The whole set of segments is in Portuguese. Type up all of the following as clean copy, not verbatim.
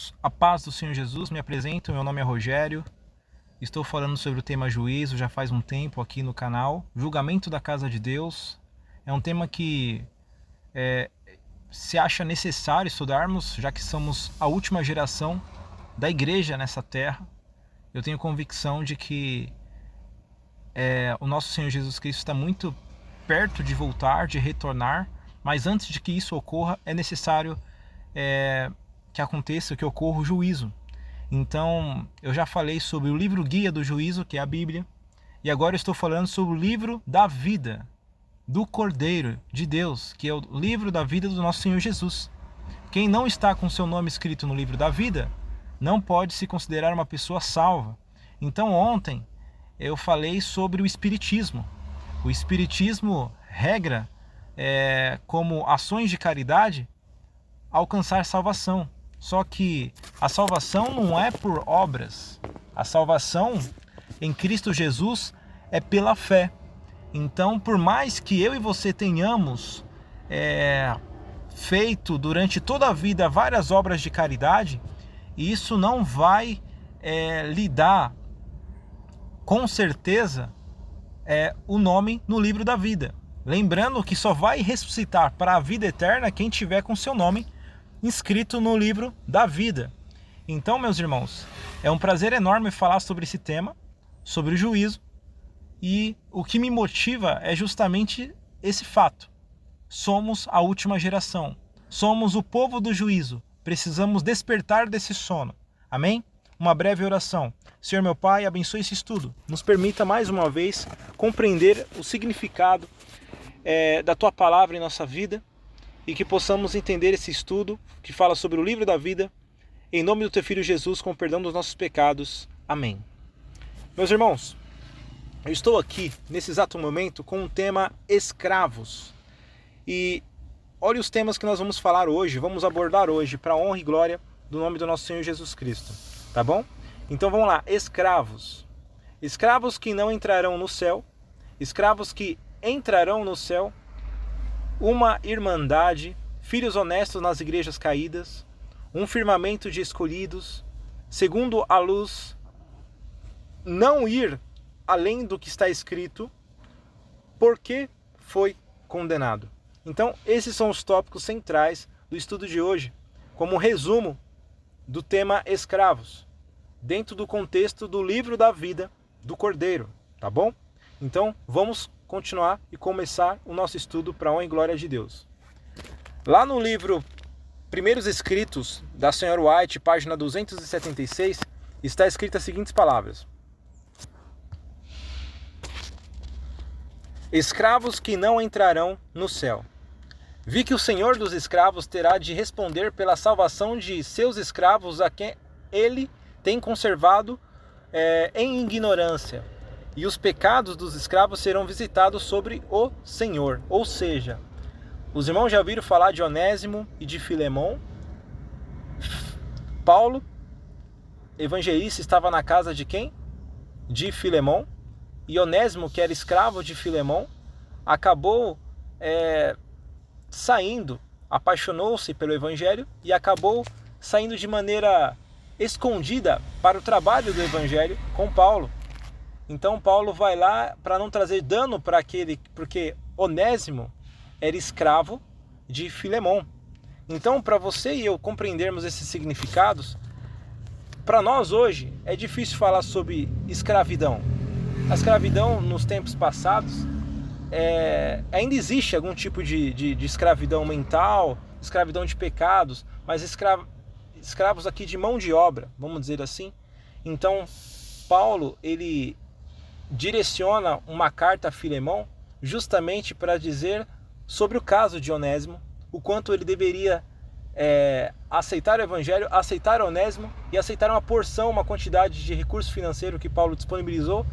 irmãos, a paz do Senhor Jesus, me apresento, meu nome é Rogério, estou falando sobre o tema juízo já faz um tempo aqui no canal. Julgamento da casa de Deus é um tema que se acha necessário estudarmos, já que somos a última geração da igreja nessa terra. Eu tenho convicção de que o nosso Senhor Jesus Cristo está muito perto de voltar, de retornar, mas antes de que isso ocorra é necessário que aconteça, que ocorra o juízo. Então, eu já falei sobre o livro guia do juízo, que é a Bíblia, e agora eu estou falando sobre o livro da vida do Cordeiro de Deus, que é o livro da vida do nosso Senhor Jesus. Quem não está com seu nome escrito no livro da vida, não pode se considerar uma pessoa salva. Então, ontem eu falei sobre o Espiritismo. O Espiritismo regra como ações de caridade alcançar salvação. Só que a salvação não é por obras. A salvação em Cristo Jesus é pela fé. Então, por mais que eu e você tenhamos feito durante toda a vida várias obras de caridade, isso não vai lhe dar com certeza o nome no livro da vida. Lembrando que só vai ressuscitar para a vida eterna quem tiver com seu nome inscrito no livro da vida. Então, meus irmãos, é um prazer enorme falar sobre esse tema, sobre o juízo, e o que me motiva é justamente esse fato. Somos a última geração, somos o povo do juízo, precisamos despertar desse sono. Amém? Uma breve oração. Senhor meu Pai, abençoe esse estudo, nos permita mais uma vez compreender o significado da Tua Palavra em nossa vida, e que possamos entender esse estudo que fala sobre o livro da vida, em nome do Teu Filho Jesus, com o perdão dos nossos pecados. Amém. Meus irmãos, eu estou aqui, nesse exato momento, com o tema escravos. E olha os temas que nós vamos falar hoje, vamos abordar hoje, para a honra e glória do nome do nosso Senhor Jesus Cristo. Tá bom? Então vamos lá, escravos. Escravos que não entrarão no céu, escravos que entrarão no céu, uma irmandade, filhos honestos nas igrejas caídas, um firmamento de escolhidos, segundo a luz, não ir além do que está escrito, porque foi condenado. Então, esses são os tópicos centrais do estudo de hoje, como um resumo do tema escravos, dentro do contexto do livro da vida do Cordeiro, tá bom? Então, vamos continuar e começar o nosso estudo para a honra e glória de Deus. Lá no livro Primeiros Escritos da Sra. White, página 276, está escrita as seguintes palavras: escravos que não entrarão no céu. Vi que o Senhor dos escravos terá de responder pela salvação de seus escravos a quem ele tem conservado em ignorância. E os pecados dos escravos serão visitados sobre o Senhor. Ou seja, os irmãos já ouviram falar de Onésimo e de Filemão. Paulo, evangelista, estava na casa de quem? De Filemão. E Onésimo, que era escravo de Filemão, acabou saindo, apaixonou-se pelo evangelho e acabou saindo de maneira escondida para o trabalho do evangelho com Paulo. Então Paulo vai lá para não trazer dano para aquele, porque Onésimo era escravo de Filemão. Então, para você e eu compreendermos esses significados, para nós hoje é difícil falar sobre escravidão. A escravidão nos tempos passados ainda existe algum tipo de escravidão mental, escravidão de pecados, mas escravos aqui de mão de obra, vamos dizer assim. Então Paulo, ele direciona uma carta a Filemão justamente para dizer sobre o caso de Onésimo, o quanto ele deveria aceitar o evangelho, aceitar Onésimo e aceitar uma porção, uma quantidade de recurso financeiro que Paulo disponibilizou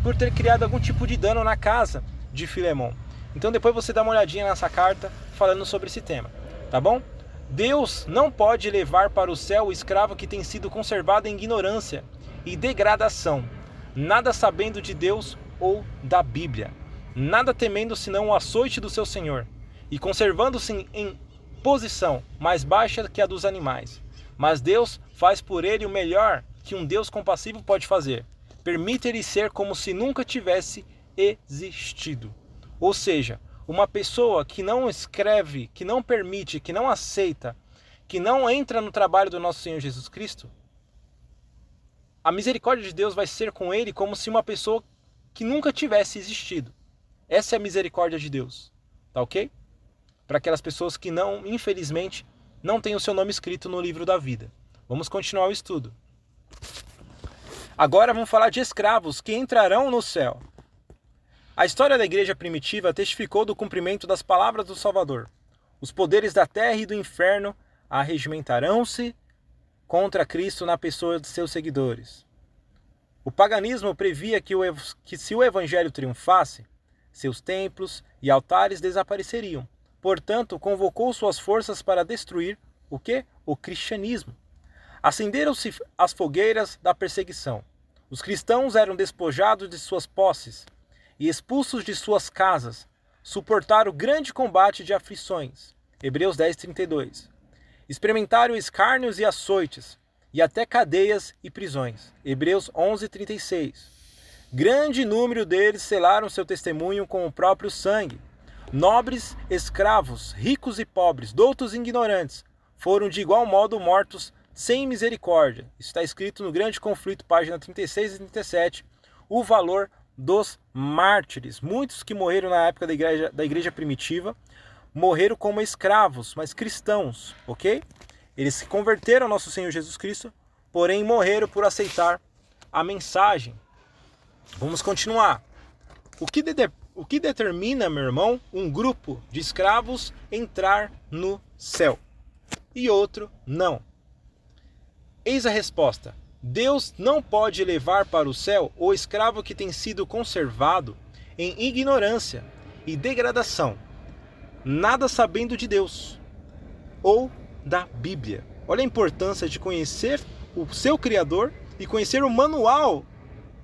por ter criado algum tipo de dano na casa de Filemão. Então depois você dá uma olhadinha nessa carta falando sobre esse tema, tá bom? Deus não pode levar para o céu o escravo que tem sido conservado em ignorância e degradação, nada sabendo de Deus ou da Bíblia, nada temendo senão o açoite do seu Senhor, e conservando-se em posição mais baixa que a dos animais, Mas Deus faz por ele o melhor que um Deus compassivo pode fazer. Permite ele ser como se nunca tivesse existido. Ou seja, uma pessoa que não escreve, que não permite, que não aceita, que não entra no trabalho do nosso Senhor Jesus Cristo, a misericórdia de Deus vai ser com ele como se uma pessoa que nunca tivesse existido. Essa é a misericórdia de Deus. Tá ok? Para aquelas pessoas que não, infelizmente, não têm o seu nome escrito no livro da vida. Vamos continuar o estudo. Agora vamos falar de escravos que entrarão no céu. A história da igreja primitiva testificou do cumprimento das palavras do Salvador. Os poderes da terra e do inferno arregimentarão-se contra Cristo na pessoa de seus seguidores. O paganismo previa que se o evangelho triunfasse, seus templos e altares desapareceriam. Portanto, convocou suas forças para destruir o quê? O cristianismo. Acenderam-se as fogueiras da perseguição. Os cristãos eram despojados de suas posses e expulsos de suas casas. Suportaram o grande combate de aflições. Hebreus 10:32. Experimentaram escárnios e açoites, e até cadeias e prisões. Hebreus 11:36. Grande número deles selaram seu testemunho com o próprio sangue. Nobres, escravos, ricos e pobres, doutos e ignorantes, foram de igual modo mortos sem misericórdia. Isso está escrito no Grande Conflito, página 36 e 37. O valor dos mártires. Muitos que morreram na época da igreja primitiva morreram como escravos, mas cristãos, ok? Eles se converteram ao nosso Senhor Jesus Cristo, porém morreram por aceitar a mensagem. Vamos continuar. O que determina, meu irmão, um grupo de escravos entrar no céu e outro não? Eis a resposta. Deus não pode levar para o céu o escravo que tem sido conservado em ignorância e degradação, nada sabendo de Deus ou da Bíblia. Olha a importância de conhecer o seu Criador e conhecer o manual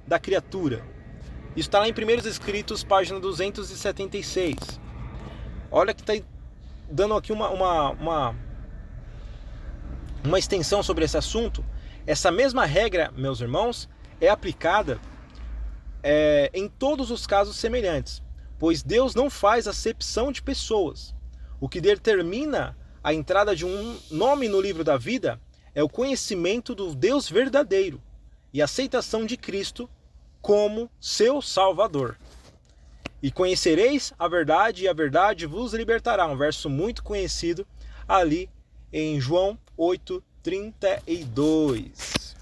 da criatura. Isso está lá em Primeiros Escritos, página 276. Olha que está dando aqui uma extensão sobre esse assunto. Essa mesma regra, meus irmãos, é aplicada em todos os casos semelhantes, pois Deus não faz acepção de pessoas. O que determina a entrada de um nome no livro da vida é o conhecimento do Deus verdadeiro e a aceitação de Cristo como seu Salvador. E conhecereis a verdade, e a verdade vos libertará. Um verso muito conhecido ali em João 8:32.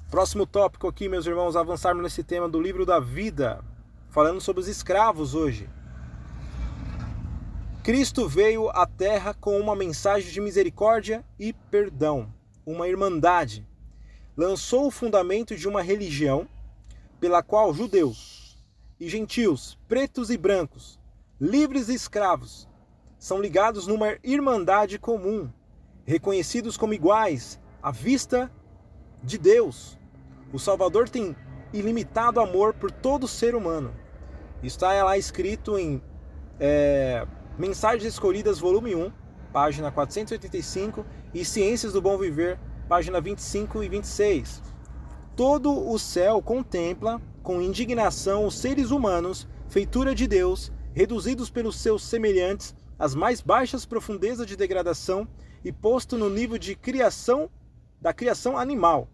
Próximo tópico aqui, meus irmãos, avançarmos nesse tema do livro da vida, falando sobre os escravos hoje. Cristo veio à terra com uma mensagem de misericórdia e perdão, uma irmandade. Lançou o fundamento de uma religião pela qual judeus e gentios, pretos e brancos, livres e escravos, são ligados numa irmandade comum, reconhecidos como iguais à vista de Deus. O Salvador tem ilimitado amor por todo ser humano. Está lá escrito em Mensagens Escolhidas, volume 1, página 485, e Ciências do Bom Viver, página 25 e 26. Todo o céu contempla com indignação os seres humanos, feitura de Deus, reduzidos pelos seus semelhantes às mais baixas profundezas de degradação e posto no nível de da criação animal.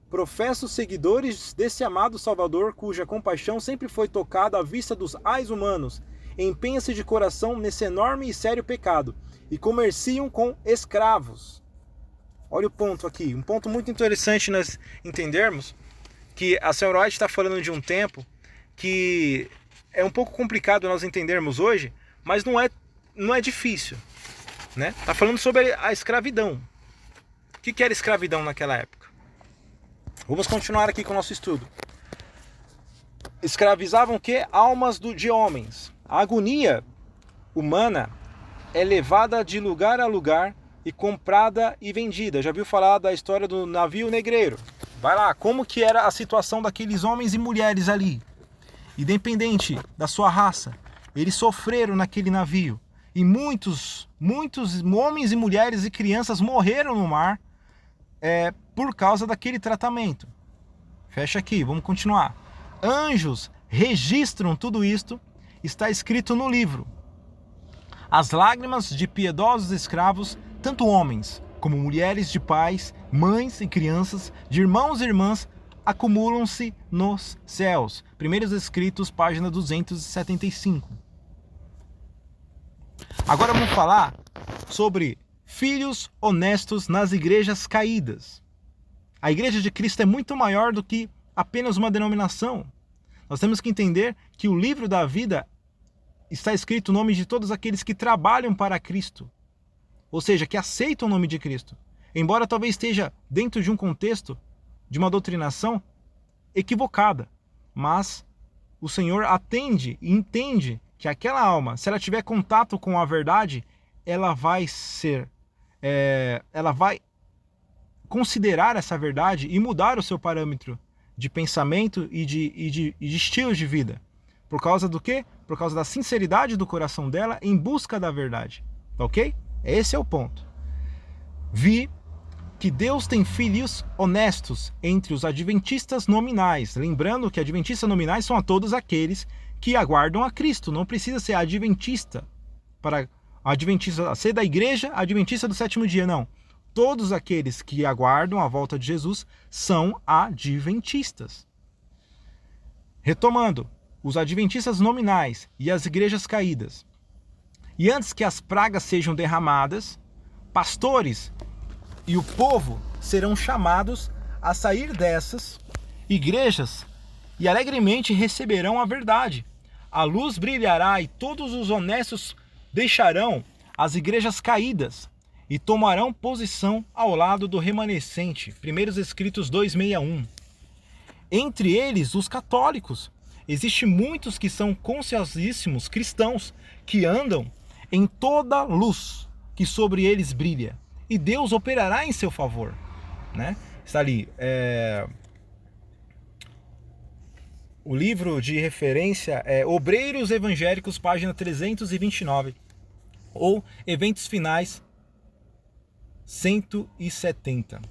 Professo seguidores desse amado Salvador, cuja compaixão sempre foi tocada à vista dos ais humanos, empenha-se de coração nesse enorme e sério pecado e comerciam com escravos. Olha o ponto aqui, um ponto muito interessante nós entendermos que a Senhora White está falando de um tempo que é um pouco complicado nós entendermos hoje, mas não é difícil, né? Está falando sobre a escravidão. O que era escravidão naquela época? Vamos continuar aqui com o nosso estudo. Escravizavam o quê? Almas de homens. A agonia humana é levada de lugar a lugar e comprada e vendida. Já viu falar da história do navio negreiro? Vai lá, como que era a situação daqueles homens e mulheres ali? Independente da sua raça, eles sofreram naquele navio. e muitos homens e mulheres e crianças morreram no mar por causa daquele tratamento. Fecha aqui, vamos continuar. Anjos registram tudo isto, está escrito no livro. As lágrimas de piedosos escravos, tanto homens como mulheres, de pais, mães e crianças, de irmãos e irmãs, acumulam-se nos céus. Primeiros Escritos, página 275. Agora vamos falar sobre filhos honestos nas igrejas caídas. A Igreja de Cristo é muito maior do que apenas uma denominação. Nós temos que entender que o livro da vida está escrito o nome de todos aqueles que trabalham para Cristo. Ou seja, que aceitam o nome de Cristo. Embora talvez esteja dentro de um contexto, de uma doutrinação equivocada. Mas o Senhor atende e entende que aquela alma, se ela tiver contato com a verdade, ela vai considerar essa verdade e mudar o seu parâmetro de pensamento e de estilo de vida. Por causa do quê? Por causa da sinceridade do coração dela em busca da verdade. Tá ok? Esse é o ponto. Vi que Deus tem filhos honestos entre os adventistas nominais. Lembrando que adventistas nominais são a todos aqueles que aguardam a Cristo. Não precisa ser adventista para adventista, ser da igreja adventista do sétimo dia, não. Todos aqueles que aguardam a volta de Jesus são adventistas. Retomando, os adventistas nominais e as igrejas caídas. E antes que as pragas sejam derramadas, pastores e o povo serão chamados a sair dessas igrejas e alegremente receberão a verdade. A luz brilhará e todos os honestos deixarão as igrejas caídas e tomarão posição ao lado do remanescente. Primeiros Escritos 2:61. Entre eles, os católicos. Existem muitos que são conscienciosíssimos cristãos que andam em toda luz que sobre eles brilha. E Deus operará em seu favor. Né? Está ali. O livro de referência é Obreiros Evangélicos, página 329. Ou Eventos Finais 170.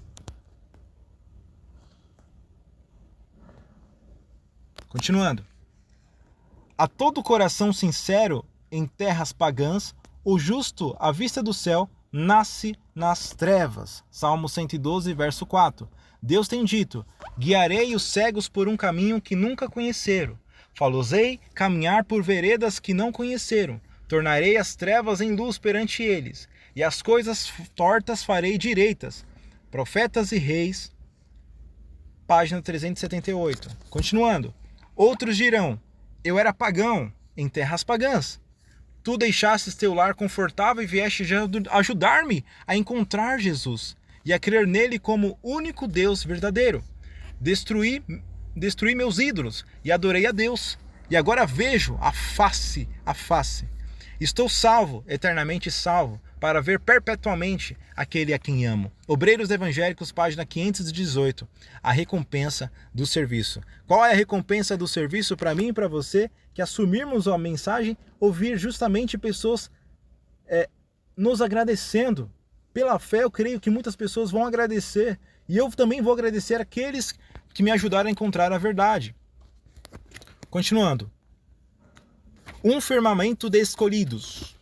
Continuando. A todo coração sincero em terras pagãs, o justo à vista do céu nasce nas trevas. Salmo 112, verso 4. Deus tem dito: guiarei os cegos por um caminho que nunca conheceram. Falosei caminhar por veredas que não conheceram. Tornarei as trevas em luz perante eles, e as coisas tortas farei direitas. Profetas e Reis, página 378. Continuando. Outros dirão: eu era pagão em terras pagãs. Tu deixastes teu lar confortável e vieste ajudar-me a encontrar Jesus e a crer nele como único Deus verdadeiro. Destruí meus ídolos e adorei a Deus. E agora vejo a face a face. Estou salvo, eternamente salvo, para ver perpetuamente aquele a quem amo. Obreiros Evangélicos, página 518. A recompensa do serviço. Qual é a recompensa do serviço para mim e para você? Que assumirmos a mensagem, ouvir justamente pessoas nos agradecendo. Pela fé, eu creio que muitas pessoas vão agradecer. E eu também vou agradecer aqueles que me ajudaram a encontrar a verdade. Continuando. Um firmamento de escolhidos.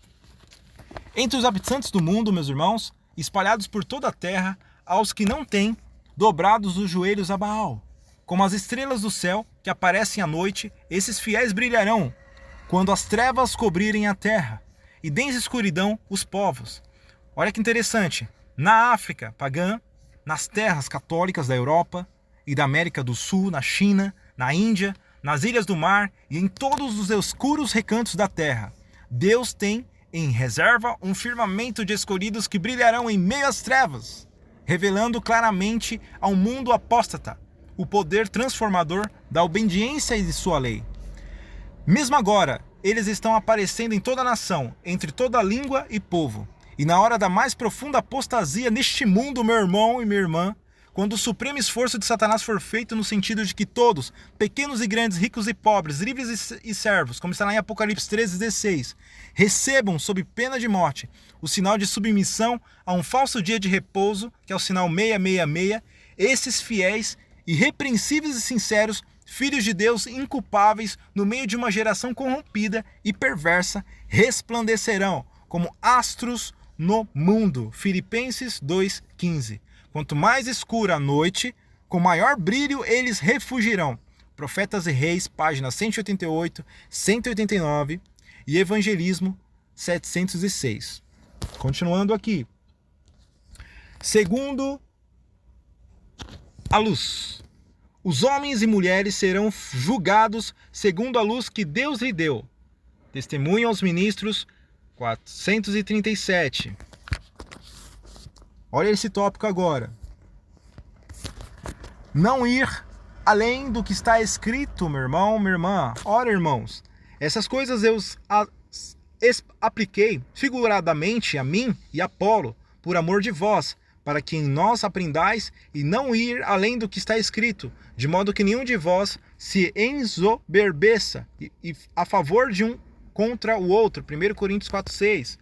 Entre os habitantes do mundo, meus irmãos, espalhados por toda a terra, aos que não têm dobrados os joelhos a Baal. Como as estrelas do céu que aparecem à noite, esses fiéis brilharão quando as trevas cobrirem a terra e densa escuridão os povos. Olha que interessante. Na África pagã, nas terras católicas da Europa e da América do Sul, na China, na Índia, nas ilhas do mar e em todos os escuros recantos da terra, Deus tem em reserva um firmamento de escolhidos que brilharão em meio às trevas, revelando claramente ao mundo apóstata o poder transformador da obediência e de sua lei. Mesmo agora, eles estão aparecendo em toda a nação, entre toda língua e povo. E na hora da mais profunda apostasia neste mundo, meu irmão e minha irmã, Quando o supremo esforço de Satanás for feito no sentido de que todos, pequenos e grandes, ricos e pobres, livres e servos, como está lá em Apocalipse 13:16, recebam, sob pena de morte, o sinal de submissão a um falso dia de repouso, que é o sinal 666, esses fiéis, irrepreensíveis e sinceros, filhos de Deus inculpáveis, no meio de uma geração corrompida e perversa, resplandecerão como astros no mundo. Filipenses 2:15. Quanto mais escura a noite, com maior brilho eles refugirão. Profetas e Reis, páginas 188, 189 e Evangelismo 706. Continuando aqui. Segundo a luz, os homens e mulheres serão julgados segundo a luz que Deus lhe deu. Testemunho aos ministros 437. Olha esse tópico agora. Não ir além do que está escrito, meu irmão, minha irmã. Ora, irmãos, essas coisas eu apliquei figuradamente a mim e a Apolo, por amor de vós, para que em nós aprendais e não ir além do que está escrito, de modo que nenhum de vós se ensoberbeça a favor de um contra o outro. 1 Coríntios 4:6.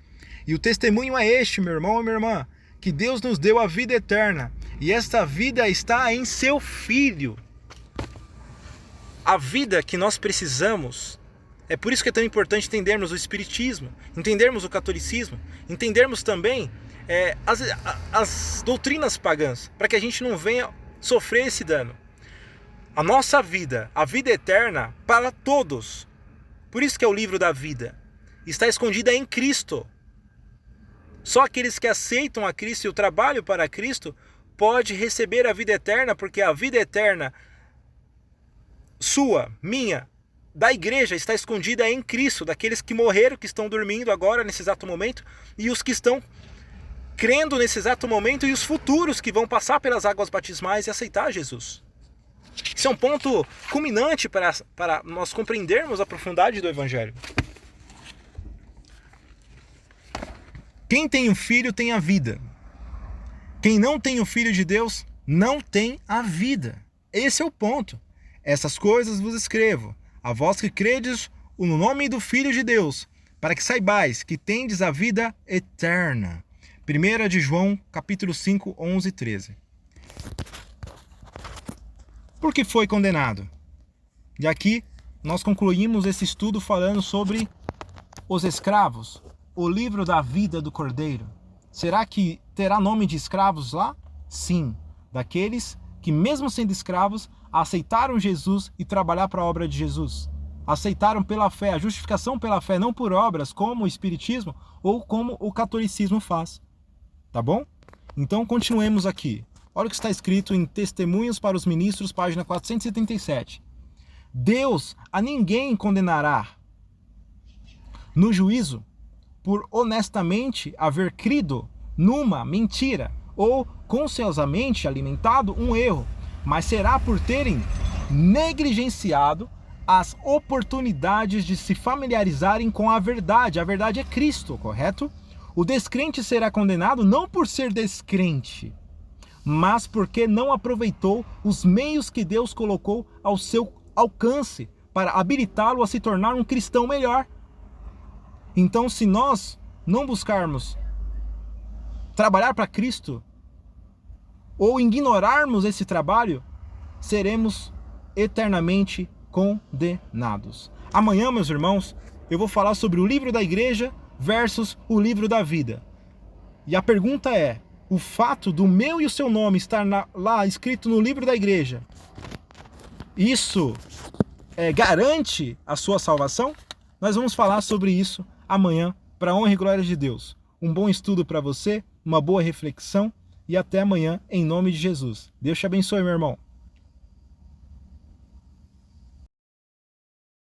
E o testemunho é este, meu irmão e minha irmã, que Deus nos deu a vida eterna, e esta vida está em seu Filho. A vida que nós precisamos, é por isso que é tão importante entendermos o Espiritismo, entendermos o catolicismo, entendermos também as doutrinas pagãs, para que a gente não venha sofrer esse dano. A nossa vida, a vida eterna para todos, por isso que é o livro da vida, está escondida em Cristo. Só aqueles que aceitam a Cristo e o trabalho para Cristo pode receber a vida eterna, porque a vida eterna sua, minha, da igreja está escondida em Cristo, daqueles que morreram, que estão dormindo agora nesse exato momento, e os que estão crendo nesse exato momento, e os futuros que vão passar pelas águas batismais e aceitar Jesus. Isso é um ponto culminante para nós compreendermos a profundidade do Evangelho. Quem tem o Filho tem a vida. Quem não tem o Filho de Deus não tem a vida. Esse é o ponto. Essas coisas vos escrevo, a vós que credes no nome do Filho de Deus, para que saibais que tendes a vida eterna. 1 de João, capítulo 5, 11 e 13. Por que foi condenado? E aqui nós concluímos esse estudo falando sobre os escravos, o livro da vida do Cordeiro. Será que terá nome de escravos lá? Sim, daqueles que mesmo sendo escravos, aceitaram Jesus e trabalhar para a obra de Jesus. Aceitaram pela fé, a justificação pela fé, não por obras, como o Espiritismo ou como o catolicismo faz. Tá bom? Então continuemos aqui. Olha o que está escrito em Testemunhos para os Ministros, página 477. Deus a ninguém condenará no juízo por honestamente haver crido numa mentira ou consciosamente alimentado um erro, mas será por terem negligenciado as oportunidades de se familiarizarem com a verdade. A verdade é Cristo, correto? O descrente será condenado não por ser descrente, mas porque não aproveitou os meios que Deus colocou ao seu alcance para habilitá-lo a se tornar um cristão melhor. Então, se nós não buscarmos trabalhar para Cristo, ou ignorarmos esse trabalho, seremos eternamente condenados. Amanhã, meus irmãos, eu vou falar sobre o livro da igreja versus o livro da vida. E a pergunta é, o fato do meu e o seu nome estar lá escrito no livro da igreja, isso garante a sua salvação? Nós vamos falar sobre isso amanhã, para a honra e glória de Deus. Um bom estudo para você, uma boa reflexão, e até amanhã, em nome de Jesus. Deus te abençoe, meu irmão.